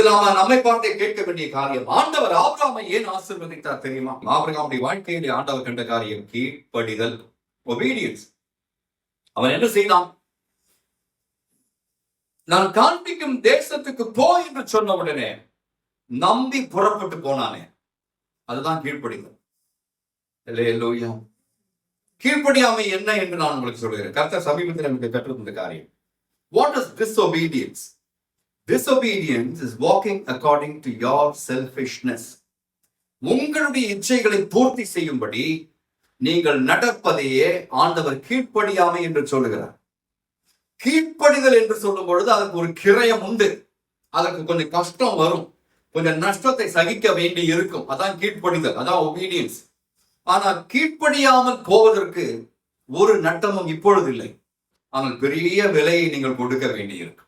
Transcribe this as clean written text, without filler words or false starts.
நாம நம்மை பார்த்தே கேட்க வேண்டிய காரியம், ஆண்டவர் ஆபிரகாமை ஏன் ஆசீர்வதித்தார் தெரியுமா? ஆபிரகாமுடைய வாழ்க்கையிலே ஆண்டவர் கண்ட காரியம் கீழ்ப்படிதல், ஒபீடியன்ஸ். அவன் என்ன செய்தான்? நான் காண்பிக்கும் தேசத்துக்கு போ என்று சொன்ன உடனே நம்பி புறப்பட்டு போனானே, அதுதான் கீழ்ப்படிதல். அல்லேலூயா. கீழ்ப்படியாமை என்ன என்று நான் உங்களுக்கு சொல்கிறேன். கர்த்தர் சமீபத்தில் எனக்கு கற்றுக் தந்த காரியம். What is disobedience? Disobedience is walking according to your selfishness. உங்களுடைய இச்சைகளை பூர்த்தி செய்யும்படி நீங்கள் நடப்பதையே ஆண்டவர் கீழ்ப்படியாமை என்று சொல்லுகிறார். கீழ்ப்படிதல் என்று சொல்லும் பொழுது அதற்கு ஒரு கிரயம் உண்டு, அதற்கு கொஞ்சம் கஷ்டம் வரும், கொஞ்சம் நஷ்டத்தை சகிக்க வேண்டி இருக்கும். அதான் கீழ்ப்படிதல், அதான் ஒபீடியன்ஸ். ஆனால் கீழ்ப்படியாமல் போவதற்கு ஒரு நட்டமும் இப்பொழுது இல்லை, ஆனால் பெரிய விலையை நீங்கள் கொடுக்க வேண்டி இருக்கும்.